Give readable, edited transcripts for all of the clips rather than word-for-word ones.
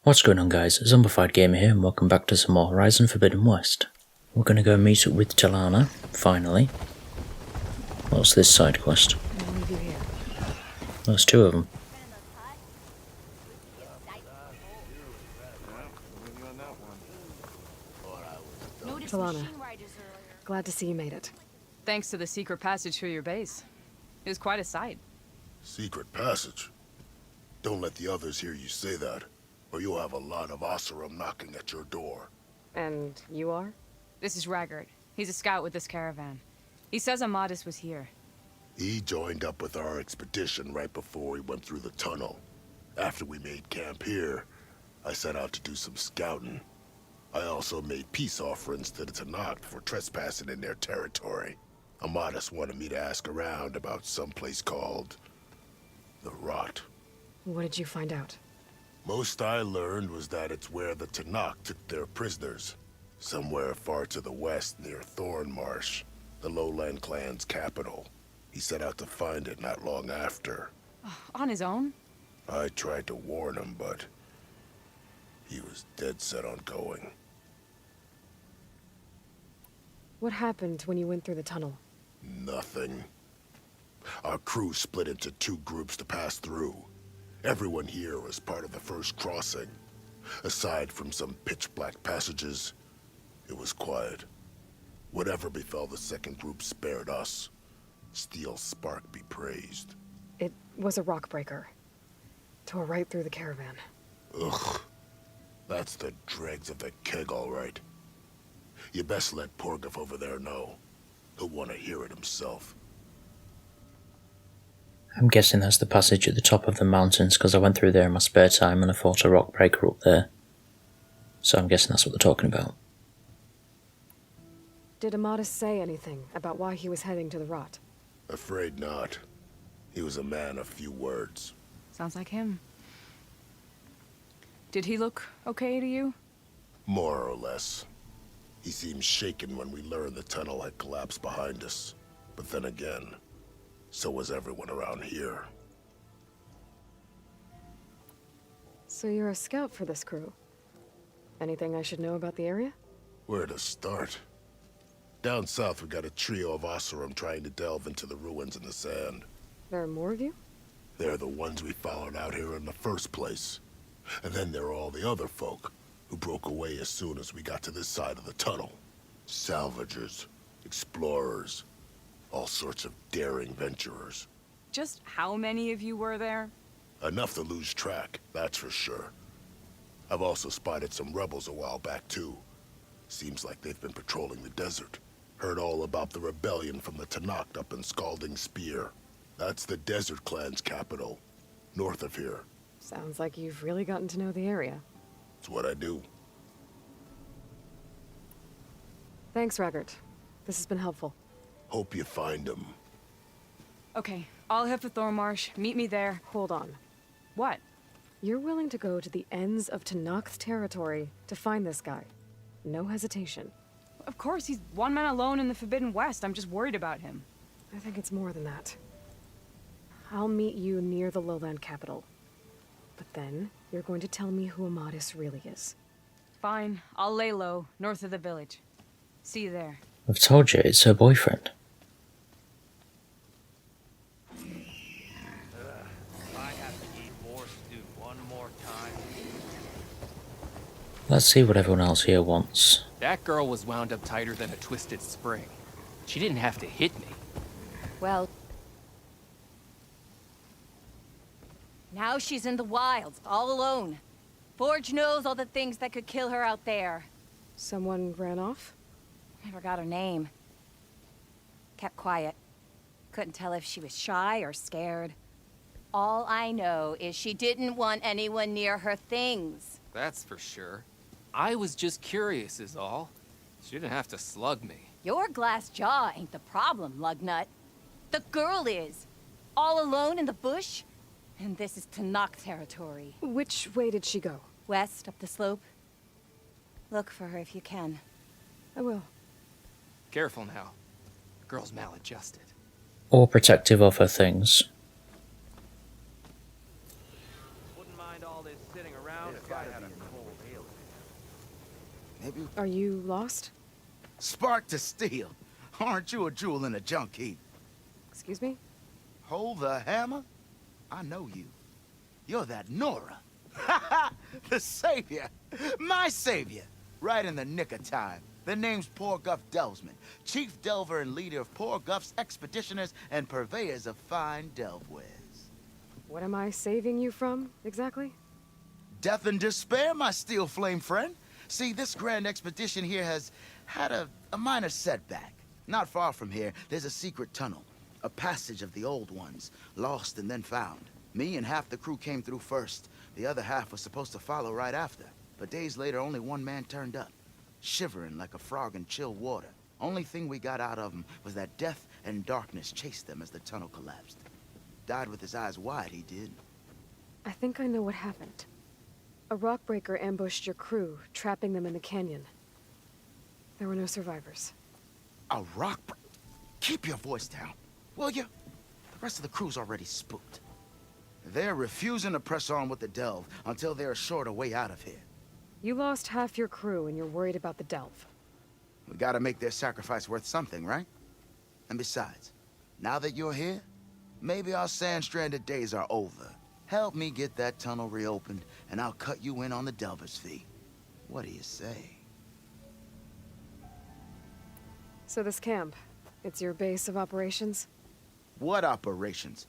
What's going on, guys? ZombifiedGamer here, and welcome back to some more Horizon Forbidden West. We're going to go meet up with Talanah, finally. What's this side quest? I'll leave you here. There's two of them. Talanah, glad to see you made it. Thanks to the secret passage through your base. It was quite a sight. Secret passage? Don't let the others hear you say that, or you'll have a lot of Oseram knocking at your door. And you are? This is Raggart. He's a scout with this caravan. He says Amadis was here. He joined up with our expedition right before we went through the tunnel. After we made camp here, I set out to do some scouting. I also made peace offerings to the Talanah for trespassing in their territory. Amadis wanted me to ask around about some place called the Rot. What did you find out? Most I learned was that it's where the Talanah took their prisoners. Somewhere far to the west near Thornmarsh, the lowland clan's capital. He set out to find it not long after. On his own? I tried to warn him, but he was dead set on going. What happened when you went through the tunnel? Nothing. Our crew split into two groups to pass through. Everyone here was part of the first crossing. Aside from some pitch-black passages, it was quiet. Whatever befell the second group spared us. Steel Spark be praised. It was a rock breaker. Tore right through the caravan. Ugh. That's the dregs of the keg, all right. You best let Porgif over there know. He'll want to hear it himself. I'm guessing that's the passage at the top of the mountains, because I went through there in my spare time and I fought a rock breaker up there. So I'm guessing that's what they're talking about. Did Amadis say anything about why he was heading to the Rot? Afraid not. He was a man of few words. Sounds like him. Did he look okay to you? More or less. He seemed shaken when we learned the tunnel had collapsed behind us. But then again, so was everyone around here. So you're a scout for this crew. Anything I should know about the area? Where to start? Down south we got a trio of Oseram trying to delve into the ruins in the sand. There are more of you? They're the ones we followed out here in the first place. And then there are all the other folk, who broke away as soon as we got to this side of the tunnel. Salvagers, explorers, all sorts of daring venturers. Just how many of you were there? Enough to lose track, that's for sure. I've also spotted some rebels a while back too. Seems like they've been patrolling the desert. Heard all about the rebellion from the Talanah up in Scalding Spear. That's the Desert Clan's capital, north of here. Sounds like you've really gotten to know the area. It's what I do. Thanks, Raggart. This has been helpful. Hope you find him. Okay, I'll head for Thornmarsh. Meet me there. Hold on. What? You're willing to go to the ends of Tanakh's territory to find this guy. No hesitation. Of course, he's one man alone in the Forbidden West. I'm just worried about him. I think it's more than that. I'll meet you near the lowland capital. But then, you're going to tell me who Amadis really is. Fine, I'll lay low, north of the village. See you there. I've told you, it's her boyfriend. I have to eat more stew one more time. Let's see what everyone else here wants. That girl was wound up tighter than a twisted spring. She didn't have to hit me. Well, now she's in the wilds, all alone. Forge knows all the things that could kill her out there. Someone ran off? Never got her name. Kept quiet. Couldn't tell if she was shy or scared. All I know is she didn't want anyone near her things. That's for sure. I was just curious is all. She didn't have to slug me. Your glass jaw ain't the problem, lugnut. The girl is. All alone in the bush. And this is Talanah territory. Which way did she go? West, up the slope. Look for her if you can. I will. Careful now. Girl's maladjusted. Or protective of her things. Wouldn't mind all this sitting around if I had a Maybe Are you lost? spark to steel. Aren't you a jewel in a junk heap? Excuse me? Hold the hammer? I know you. You're that Nora. The savior. My savior. Right in the nick of time. The name's Poor Guff Delvesman, chief delver and leader of Poor Guff's expeditioners and purveyors of fine delve wares. What am I saving you from, exactly? Death and despair, my steel flame friend. See, this grand expedition here has had a minor setback. Not far from here, there's a secret tunnel. A passage of the old ones, lost and then found. Me and half the crew came through first. The other half was supposed to follow right after. But days later, only one man turned up, shivering like a frog in chill water. Only thing we got out of him was that death and darkness chased them as the tunnel collapsed. Died with his eyes wide, he did. I think I know what happened. A rockbreaker ambushed your crew, trapping them in the canyon. There were no survivors. A rock... Keep your voice down, will you? The rest of the crew's already spooked. They're refusing to press on with the delve until they're assured a way out of here. You lost half your crew and you're worried about the delve. We gotta make their sacrifice worth something, right? And besides, now that you're here, maybe our sand-stranded days are over. Help me get that tunnel reopened, and I'll cut you in on the delver's fee. What do you say? So this camp, it's your base of operations? What operations?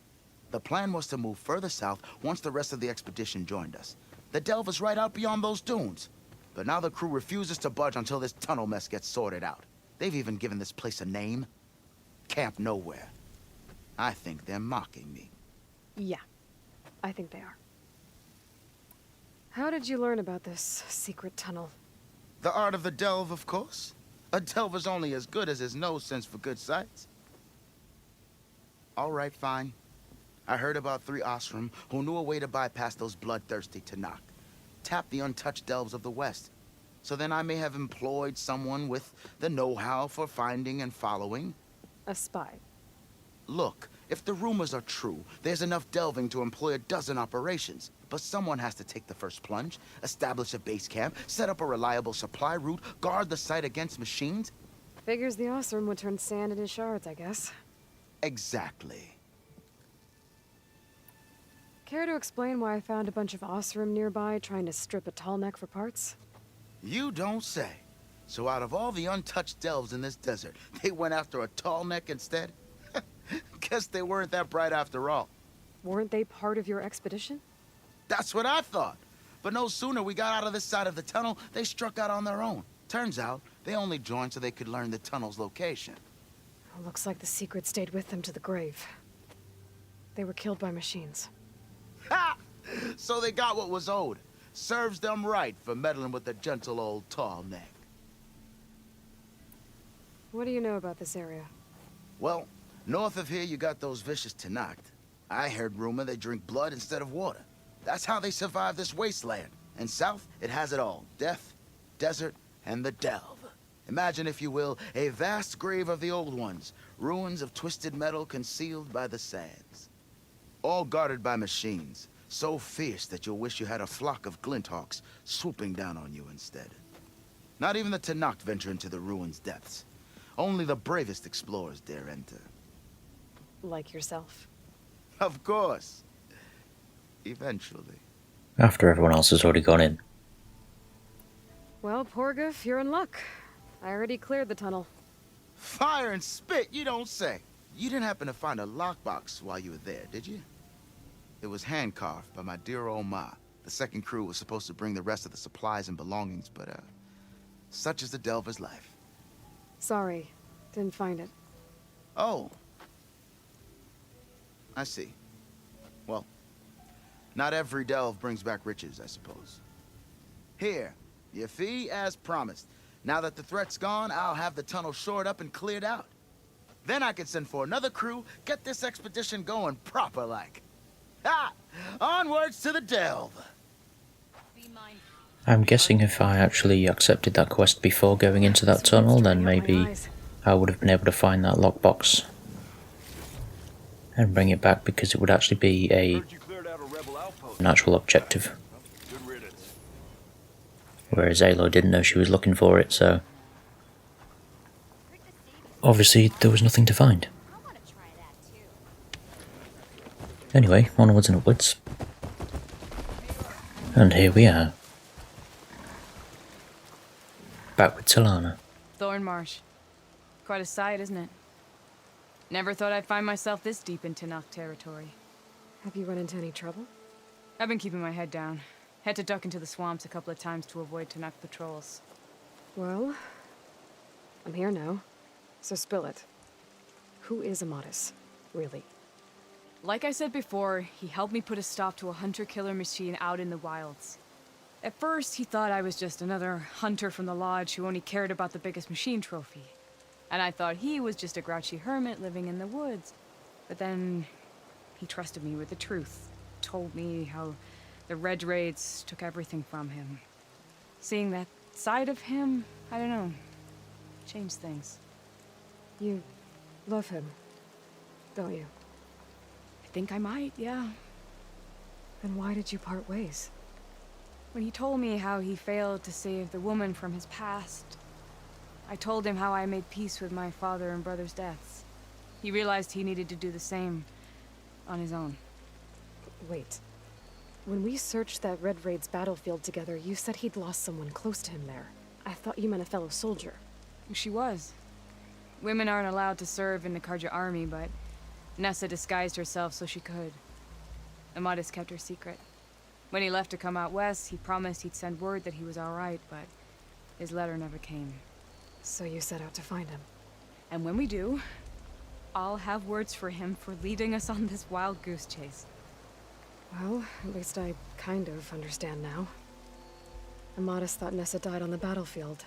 The plan was to move further south once the rest of the expedition joined us. The delve is right out beyond those dunes. But now the crew refuses to budge until this tunnel mess gets sorted out. They've even given this place a name. Camp Nowhere. I think they're mocking me. Yeah, I think they are. How did you learn about this secret tunnel? The art of the delve, of course. A delver's only as good as his nose sense for good sights. All right, fine. I heard about 3 Osram who knew a way to bypass those bloodthirsty Talanah. Tap the untouched delves of the West. So then I may have employed someone with the know-how for finding and following. A spy. Look, if the rumors are true, there's enough delving to employ a dozen operations. But someone has to take the first plunge, establish a base camp, set up a reliable supply route, guard the site against machines. Figures the Osram would turn sand into shards, I guess. Exactly. Care to explain why I found a bunch of Osram nearby trying to strip a tall neck for parts? You don't say. So out of all the untouched delves in this desert, they went after a tall neck instead? Guess they weren't that bright after all. Weren't they part of your expedition? That's what I thought. But no sooner we got out of this side of the tunnel, they struck out on their own. Turns out, they only joined so they could learn the tunnel's location. Looks like the secret stayed with them to the grave. They were killed by machines. Ha! So they got what was owed. Serves them right for meddling with the gentle old tall neck. What do you know about this area? Well, north of here you got those vicious Talanah. I heard rumor they drink blood instead of water. That's how they survive this wasteland. And south, it has it all. Death, desert, and the delve. Imagine, if you will, a vast grave of the old ones. Ruins of twisted metal concealed by the sands. All guarded by machines. So fierce that you'll wish you had a flock of glinthawks swooping down on you instead. Not even the Talanah venture into the ruins' depths. Only the bravest explorers dare enter. Like yourself. Of course. Eventually. After everyone else has already gone in. Well, Porgif, you're in luck. I already cleared the tunnel. Fire and spit, you don't say. You didn't happen to find a lockbox while you were there, did you? It was hand-carved by my dear old Ma. The second crew was supposed to bring the rest of the supplies and belongings, but, such is the delver's life. Sorry, didn't find it. Oh. I see. Well, not every delve brings back riches, I suppose. Here, your fee as promised. Now that the threat's gone, I'll have the tunnel shored up and cleared out. Then I can send for another crew, get this expedition going proper-like. Ha! Onwards to the delve! I'm guessing if I actually accepted that quest before going into that tunnel, then maybe I would have been able to find that lockbox and bring it back, because it would actually be an actual objective. Whereas Aloy didn't know she was looking for it, so obviously there was nothing to find. Anyway, onwards and upwards. And here we are. Back with Talanah. Thornmarsh. Quite a sight, isn't it? Never thought I'd find myself this deep in Talanah territory. Have you run into any trouble? I've been keeping my head down. Had to duck into the swamps a couple of times to avoid Talanah patrols. Well, I'm here now, so spill it. Who is Amadis, really? Like I said before, he helped me put a stop to a hunter-killer machine out in the wilds. At first, he thought I was just another hunter from the lodge who only cared about the biggest machine trophy. And I thought he was just a grouchy hermit living in the woods. But then, he trusted me with the truth. Told me how the Red Raids took everything from him. Seeing that side of him, I don't know, changed things. You love him, don't you? I think I might, yeah. Then why did you part ways? When he told me how he failed to save the woman from his past, I told him how I made peace with my father and brother's deaths. He realized he needed to do the same on his own. Wait. When we searched that Red Raid's battlefield together, you said he'd lost someone close to him there. I thought you meant a fellow soldier. She was. Women aren't allowed to serve in the Karja army, but Nessa disguised herself so she could. Amadis kept her secret. When he left to come out west, he promised he'd send word that he was all right, but his letter never came. So you set out to find him. And when we do, I'll have words for him for leading us on this wild goose chase. Well, at least I kind of understand now. Amadis thought Nessa died on the battlefield,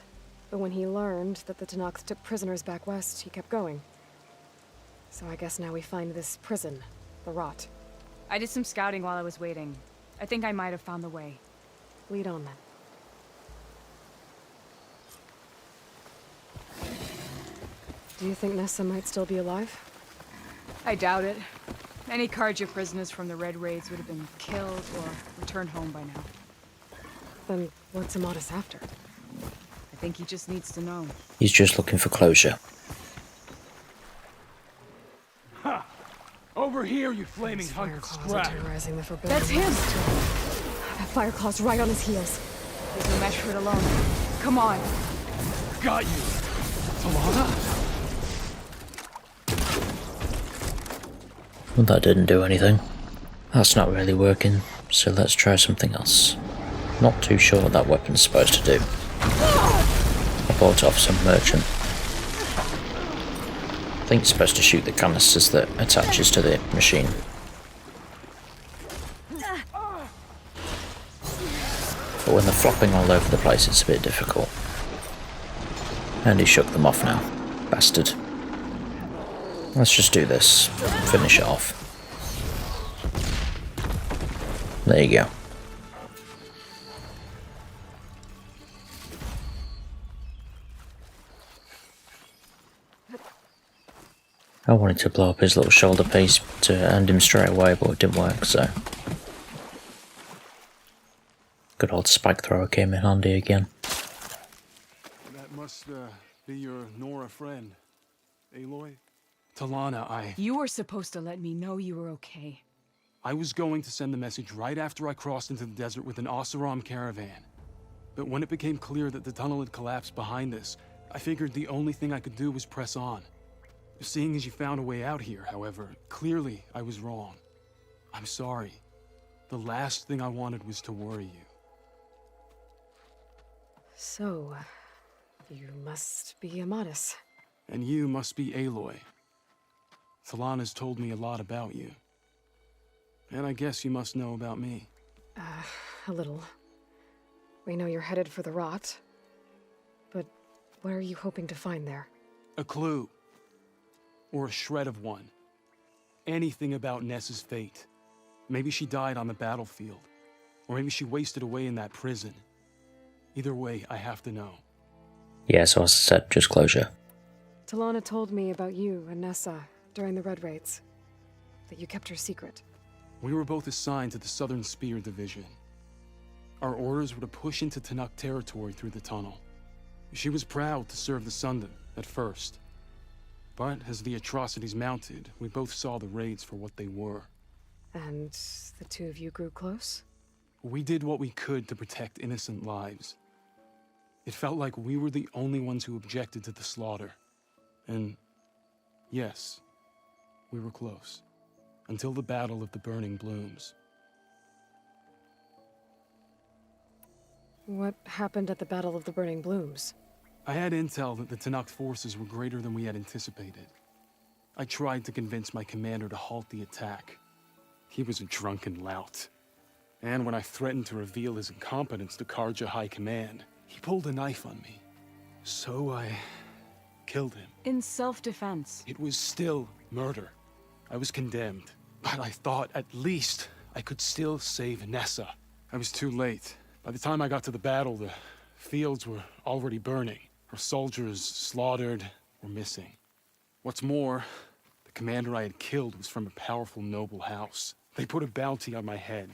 but when he learned that the Talanah took prisoners back west, he kept going. So I guess now we find this prison, the Rot. I did some scouting while I was waiting. I think I might have found the way. Lead on then. Do you think Nessa might still be alive? I doubt it. Any Karja prisoners from the Red Raids would have been killed or returned home by now. Then what's Amadis after? I think he just needs to know. He's just looking for closure. Ha! Over here, you flaming hunk of Fireclaws are scrap! terrorizing the Forbidden. That's him! That Fireclaw's right on his heels. There's no match for it alone. Come on! Got you! Talanah? Well, that didn't do anything. That's not really working, so let's try something else. Not too sure what that weapon's supposed to do. I bought it off some merchant. I think it's supposed to shoot the canisters that attaches to the machine. But when they're flopping all over the place, it's a bit difficult. And he shook them off now. Bastard. Let's just do this. Finish it off. There you go. I wanted to blow up his little shoulder piece to end him straight away, but it didn't work, so... Good old spike thrower came in handy again. That must be your Nora friend, Aloy? Talanah, You were supposed to let me know you were okay. I was going to send the message right after I crossed into the desert with an Oseram caravan. But when it became clear that the tunnel had collapsed behind us, I figured the only thing I could do was press on. Seeing as you found a way out here, however, clearly I was wrong. I'm sorry. The last thing I wanted was to worry you. So, you must be Amadis. And you must be Aloy. Talanah's told me a lot about you. And I guess you must know about me. A little. We know you're headed for the Rot. But what are you hoping to find there? A clue. Or a shred of one. Anything about Nessa's fate. Maybe she died on the battlefield. Or maybe she wasted away in that prison. Either way, I have to know. Yeah, so as I said, just closure. Talanah told me about you and Nessa during the Red Raids. That you kept her secret. We were both assigned to the Southern Spear Division. Our orders were to push into Talanah territory through the tunnel. She was proud to serve the Sundom at first. But as the atrocities mounted, we both saw the raids for what they were. And the two of you grew close? We did what we could to protect innocent lives. It felt like we were the only ones who objected to the slaughter. And yes, we were close. Until the Battle of the Burning Blooms. What happened at the Battle of the Burning Blooms? I had intel that the Talanah forces were greater than we had anticipated. I tried to convince my commander to halt the attack. He was a drunken lout. And when I threatened to reveal his incompetence to Karja High Command, he pulled a knife on me. So I killed him. In self-defense. It was still murder. I was condemned. But I thought at least I could still save Nessa. I was too late. By the time I got to the battle, the fields were already burning. Our soldiers, slaughtered, were missing. What's more, the commander I had killed was from a powerful noble house. They put a bounty on my head.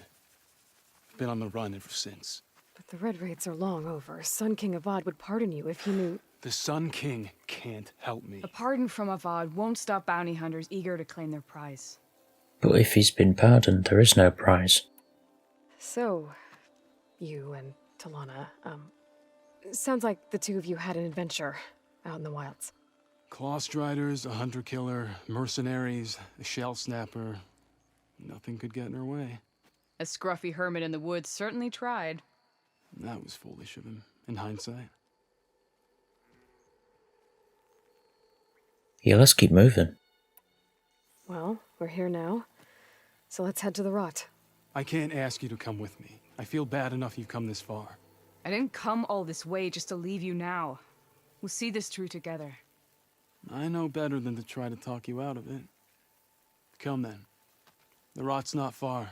I've been on the run ever since. But the Red Raids are long over. Sun King Avad would pardon you if he knew... The Sun King can't help me. A pardon from Avad won't stop bounty hunters eager to claim their prize. But if he's been pardoned, there is no prize. So, you and Talanah, sounds like the two of you had an adventure out in the wilds. Claw Striders, a hunter-killer, mercenaries, a shell snapper. Nothing could get in her way. A scruffy hermit in the woods certainly tried. That was foolish of him, in hindsight. Yeah, let's keep moving. Well, we're here now, so let's head to the rot. I can't ask you to come with me. I feel bad enough you've come this far. I didn't come all this way just to leave you now. We'll see this through together. I know better than to try to talk you out of it. Come then. The rot's not far.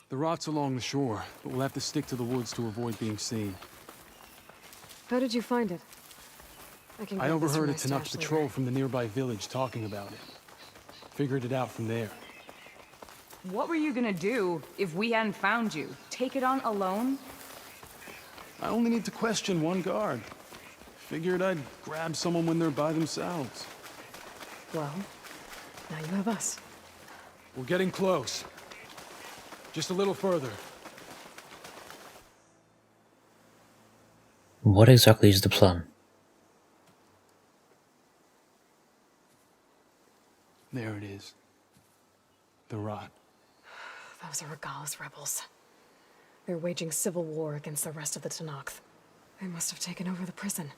The rot's along the shore, but we'll have to stick to the woods to avoid being seen. How did you find it? I grab this overheard from a my Talanah stash patrol later. from the nearby village talking about it. Figured it out from there. What were you gonna do if we hadn't found you? Take it on alone? I only need to question one guard. Figured I'd grab someone when they're by themselves. Well, now you have us. We're getting close. Just a little further. What exactly is the plan? There it is. The rot. Those are Regala's rebels. They're waging civil war against the rest of the Talanah. They must have taken over the prison.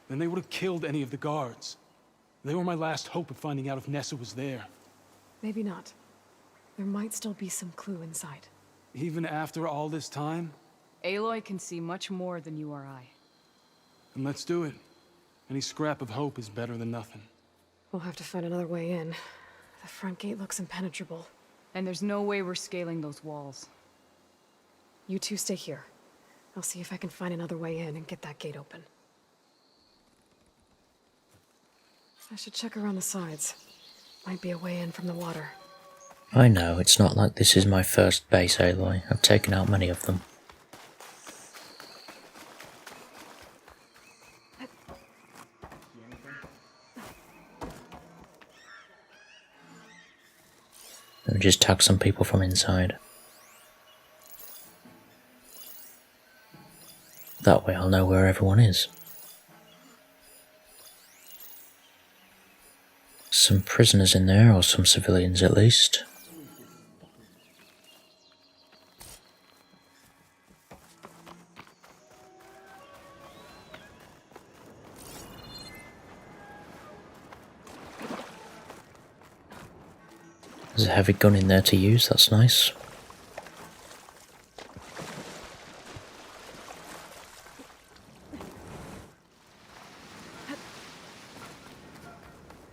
Then they would have killed any of the guards. They were my last hope of finding out if Nessa was there. Maybe not. There might still be some clue inside. Even after all this time? Aloy can see much more than you or I. Then let's do it. Any scrap of hope is better than nothing. We'll have to find another way in. The front gate looks impenetrable. And there's no way we're scaling those walls. You two stay here. I'll see if I can find another way in and get that gate open. I should check around the sides. Might be a way in from the water. I know, it's not like this is my first base, Aloy. I've taken out many of them. Let me just tag some people from inside. That way I'll know where everyone is. Some prisoners in there, or some civilians at least. There's a heavy gun in there to use, that's nice.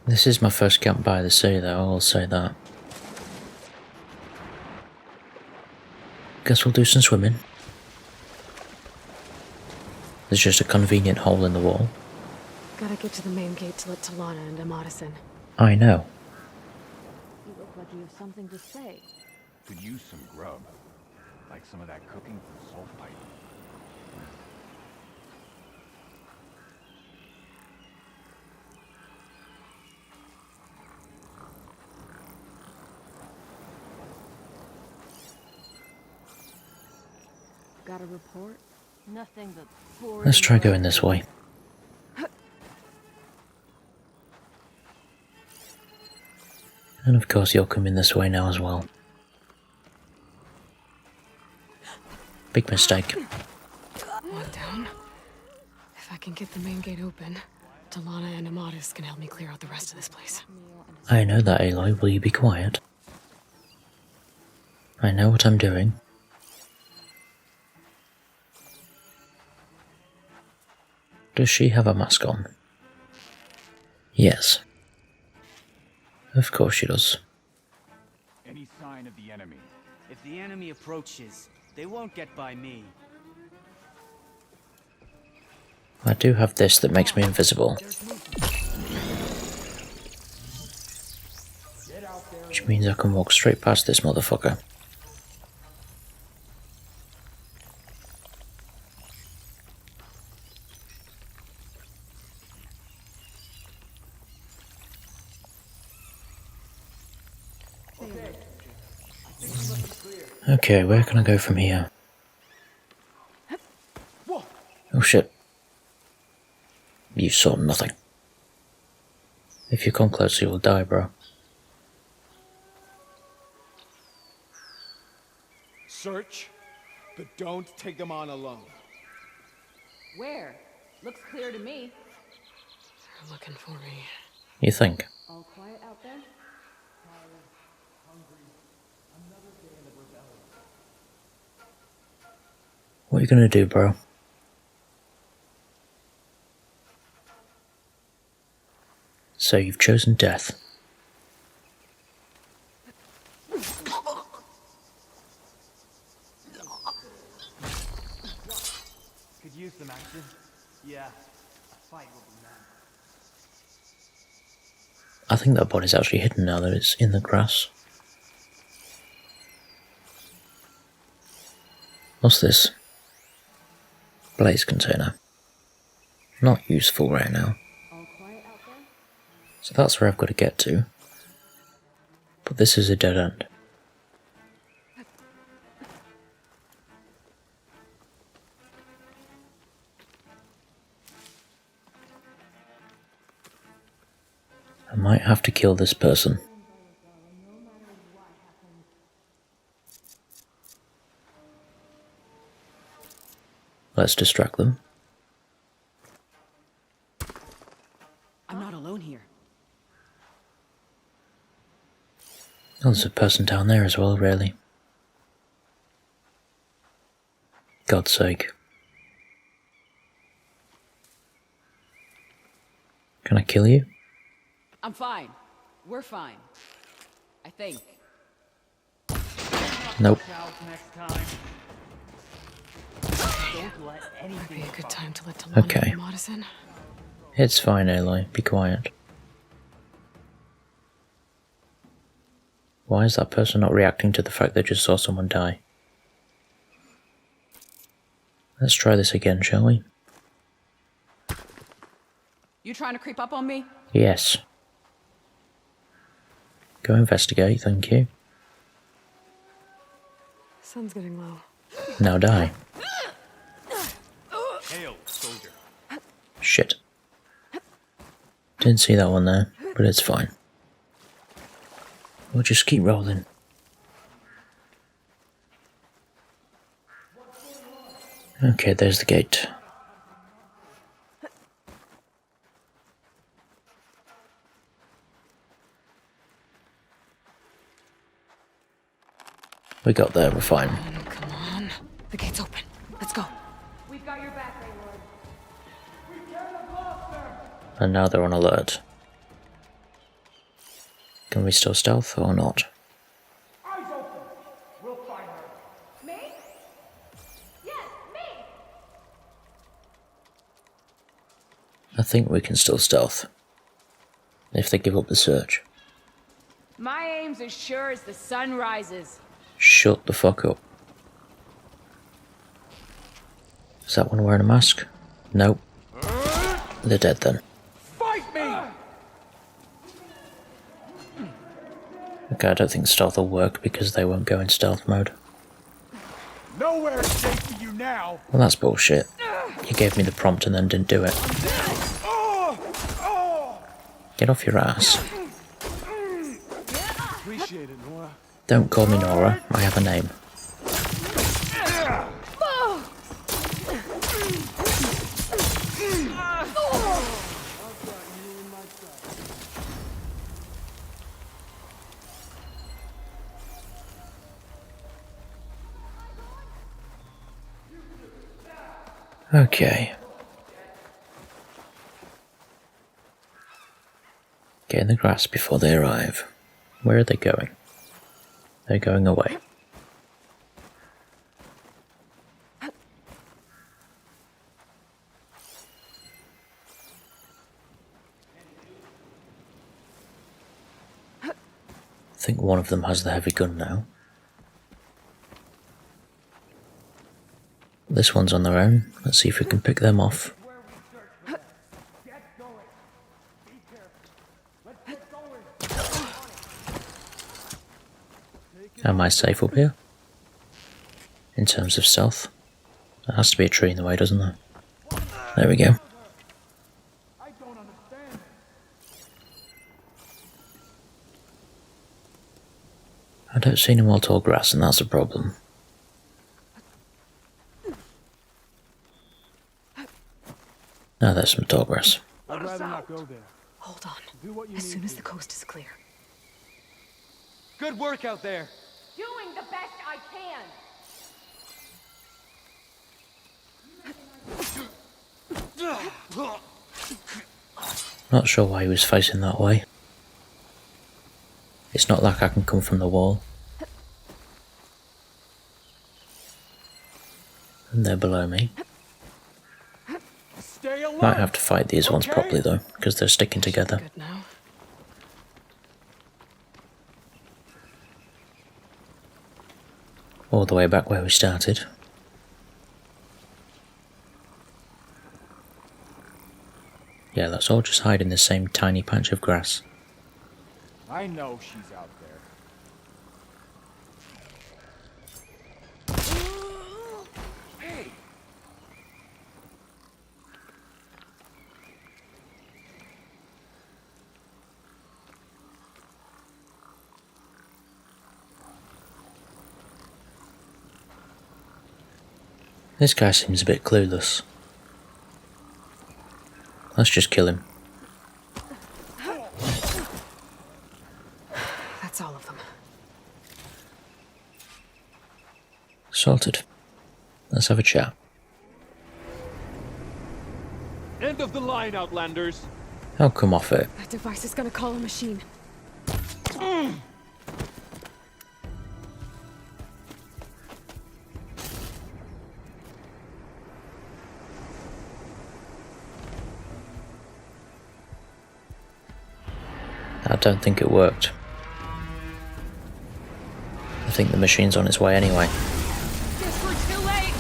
This is my first camp by the sea though, I'll say that. Guess we'll do some swimming. There's just a convenient hole in the wall. Gotta get to the main gate to let Talanah and Amadis in. I know. You look like you have something to say. Could use some grub. Like some of that cooking from Soul Pipe. Got a report? Nothing but boring. Let's try going this way. And of course you're coming this way now as well. Big mistake. One down. If I can get the main gate open, Talanah and Amadis can help me clear out the rest of this place. I know that, Aloy. Will you be quiet? I know what I'm doing. Does she have a mask on? Yes. Of course she does. Any sign of the enemy? If the enemy approaches, they won't get by me. I do have this that makes me invisible. Which means I can walk straight past this motherfucker. Okay, where can I go from here? Oh shit. You saw nothing. If you come closer, you'll die, bro. Search, but don't take them on alone. Where? Looks clear to me. They're looking for me. You think? All quiet out there? What are you gonna do, bro? So you've chosen death. Could use some action. Yeah, a fight will be mad. I think that body's actually hidden now that it's in the grass. What's this? Blaze container. Not useful right now. All quiet out there? So that's where I've got to get to. But this is a dead end. I might have to kill this person. Let's distract them. I'm not alone here. Oh, there's a person down there as well, really. God's sake. Can I kill you? I'm fine. We're fine. I think. Nope. Next time. Don't let Might be anything a good fuck. time to let Talanah Okay. and Amadis in. It's fine, Aloy. Be quiet. Why is that person not reacting to the fact they just saw someone die? Let's try this again, shall we? You trying to creep up on me? Yes. Go investigate, thank you. Sun's getting low. Now die. Hail, soldier. Shit. Didn't see that one there, but it's fine. We'll just keep rolling. Okay, there's the gate. We got there, we're fine. Come on. The gate's open. Let's go. We've got your back, Aloy. And now they're on alert. Can we still stealth or not? Me? Yes, me! I think we can still stealth. If they give up the search. My aim's as sure as the sun rises. Shut the fuck up. Is that one wearing a mask? Nope. They're dead then. Fight me! Okay, I don't think stealth will work because they won't go in stealth mode. Nowhere is safe for you now. Well, that's bullshit. You gave me the prompt and then didn't do it. Get off your ass. Appreciate it, Nora. Don't call me Nora. I have a name. Okay. Get in the grass before they arrive. Where are they going? They're going away. I think one of them has the heavy gun now. This one's on their own. Let's see if we can pick them off. Am I safe up here? In terms of stealth? There has to be a tree in the way, doesn't there? There we go. I don't see any more tall grass, and that's a problem. Now there's some tall grass. I'd rather not go there. Hold on. Do what you As need soon as to. the coast is clear. Good work out there. Doing the best I can. Not sure why he was facing that way. It's not like I can come from the wall. And they're below me. Stay alive. Might have to fight these ones properly though, because they're sticking together. Good now. All the way back where we started. Yeah, let's all just hide in the same tiny patch of grass. I know she's out there. Hey. This guy seems a bit clueless. Let's just kill him. That's all of them. Sorted. Let's have a chat. End of the line, Outlanders. Oh, come off it. That device is gonna call a machine. I don't think it worked. I think the machine's on its way anyway. Guess we're too late.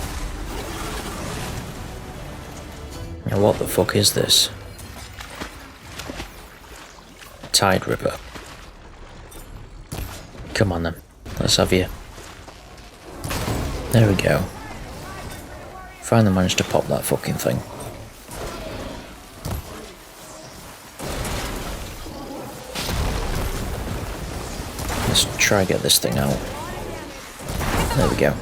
Now what the fuck is this? Tide Ripper. Come on then, let's have you. There we go. Finally managed to pop that fucking thing. Let's try get this thing out. There we go.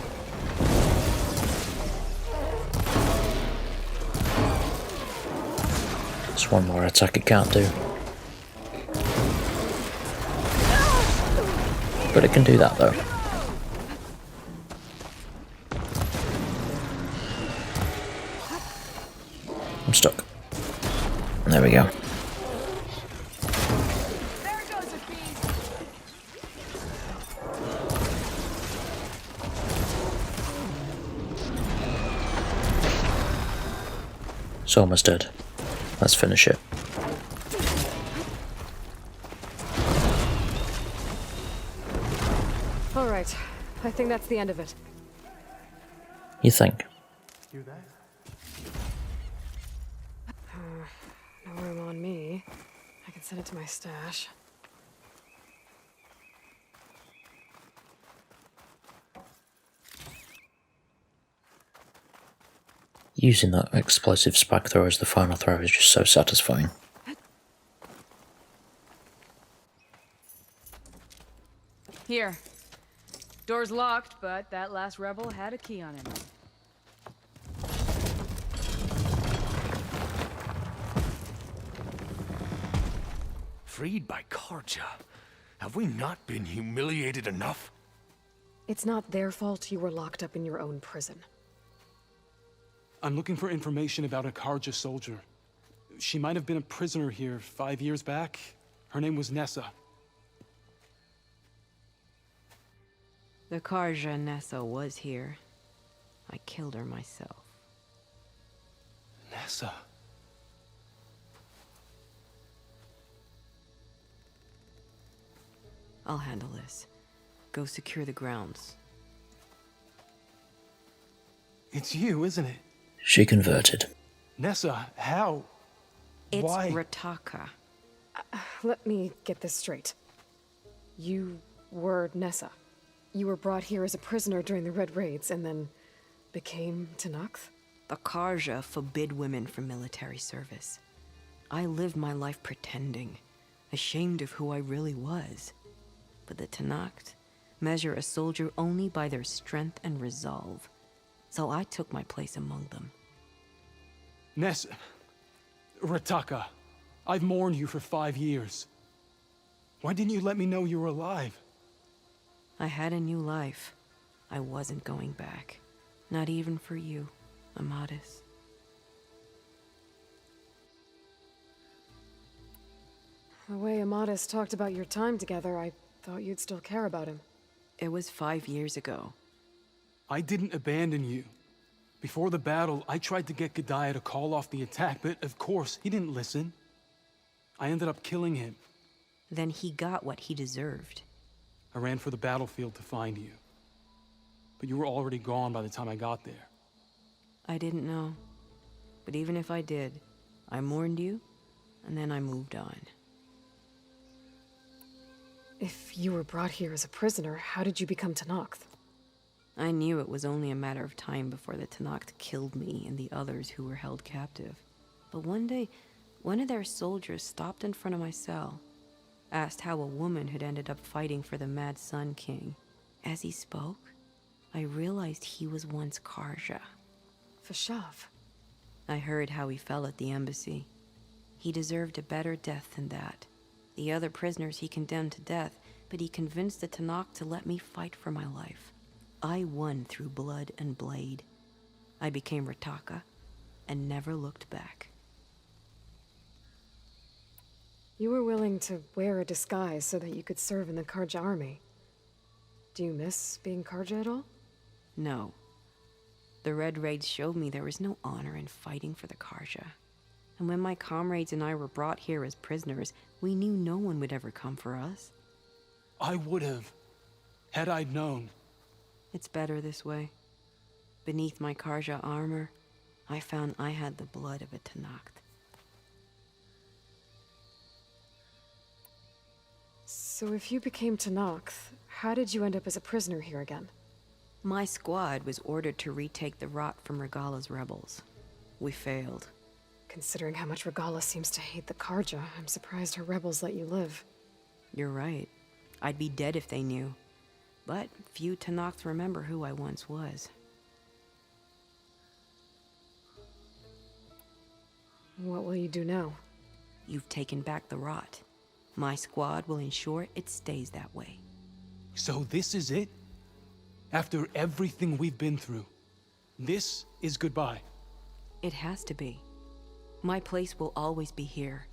There's one more attack it can't do. But it can do that though. I'm stuck. There we go. It's almost dead. Let's finish it. Alright, I think that's the end of it. You think? Hear that? Send it to my stash. Using that explosive spike thrower as the final throw is just so satisfying. Here. Door's locked, but that last rebel had a key on him. Freed by Karja? Have we not been humiliated enough? It's not their fault you were locked up in your own prison. I'm looking for information about a Karja soldier. She might have been a prisoner here 5 years back. Her name was Nessa. The Karja Nessa was here. I killed her myself. Nessa? I'll handle this. Go secure the grounds. It's you, isn't it? She converted. Nessa, how? It's Why? Rataka. Let me get this straight. You were Nessa. You were brought here as a prisoner during the Red Raids and then became Talanah? The Karja forbid women from military service. I lived my life pretending, ashamed of who I really was. But the Talanah measure a soldier only by their strength and resolve. So I took my place among them. Nessa... Rataka, I've mourned you for 5 years. Why didn't you let me know you were alive? I had a new life. I wasn't going back. Not even for you, Amadis. The way Amadis talked about your time together, I thought you'd still care about him. It was 5 years ago. I didn't abandon you. Before the battle, I tried to get G'daiah to call off the attack, but of course, he didn't listen. I ended up killing him. Then he got what he deserved. I ran for the battlefield to find you. But you were already gone by the time I got there. I didn't know. But even if I did, I mourned you, and then I moved on. If you were brought here as a prisoner, how did you become Talanah? I knew it was only a matter of time before the Talanah killed me and the others who were held captive. But one day, one of their soldiers stopped in front of my cell, asked how a woman had ended up fighting for the Mad Sun King. As he spoke, I realized he was once Karja. Fashav. I heard how he fell at the embassy. He deserved a better death than that. The other prisoners he condemned to death, but he convinced the Talanah to let me fight for my life. I won through blood and blade. I became Rataka and never looked back. You were willing to wear a disguise so that you could serve in the Karja army. Do you miss being Karja at all? No. The Red Raids showed me there was no honor in fighting for the Karja. And when my comrades and I were brought here as prisoners, we knew no one would ever come for us. I would have, had I known. It's better this way. Beneath my Karja armor, I found I had the blood of a Talanah. So if you became Talanah, how did you end up as a prisoner here again? My squad was ordered to retake the Rot from Regala's rebels. We failed. Considering how much Regala seems to hate the Karja, I'm surprised her rebels let you live. You're right. I'd be dead if they knew. But few Talanah remember who I once was. What will you do now? You've taken back the Rot. My squad will ensure it stays that way. So this is it? After everything we've been through, this is goodbye? It has to be. My place will always be here,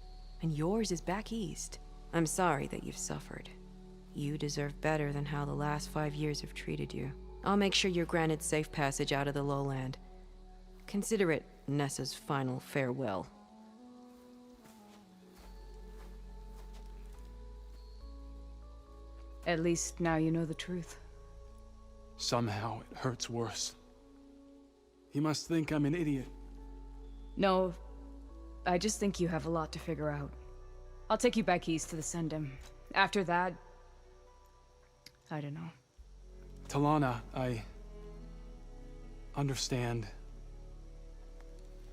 and yours is back east. I'm sorry that you've suffered. You deserve better than how the last 5 years have treated you. I'll make sure you're granted safe passage out of the lowland. Consider it Nessa's final farewell. At least now you know the truth. Somehow it hurts worse. He must think I'm an idiot. No, I just think you have a lot to figure out. I'll take you back east to the Sendum. After that, I don't know. Talanah, I understand.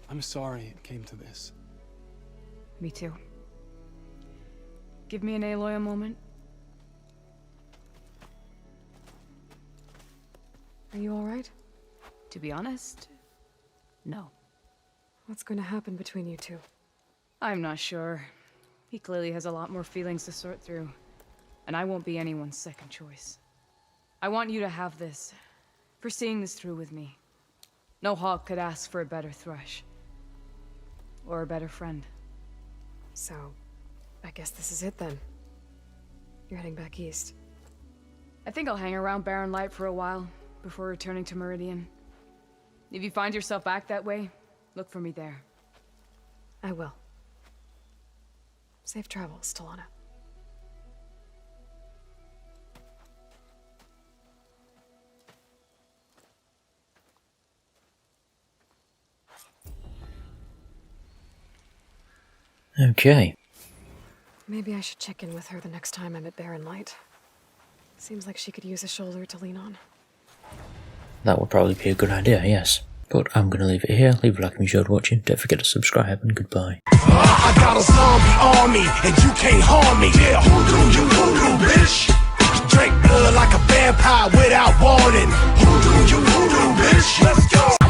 I'm sorry it came to this. Me too. Give me an Aloy a moment. Are you alright? To be honest, no. What's going to happen between you two? I'm not sure. He clearly has a lot more feelings to sort through, and I won't be anyone's second choice. I want you to have this, for seeing this through with me. No hawk could ask for a better thrush. Or a better friend. So, I guess this is it then. You're heading back east. I think I'll hang around Barren Light for a while, before returning to Meridian. If you find yourself back that way, look for me there. I will. Safe travels, Talanah. Okay. Maybe I should check in with her the next time I'm at Barren Light. Seems like she could use a shoulder to lean on. That would probably be a good idea, yes. But I'm going to leave it here. Leave a like if you enjoyed watching. Don't forget to subscribe, and goodbye. I got a zombie army, and you can't harm me. Yeah, hoodoo, bitch. Drink blood like a vampire without warning. Hoodoo, bitch. Let's go.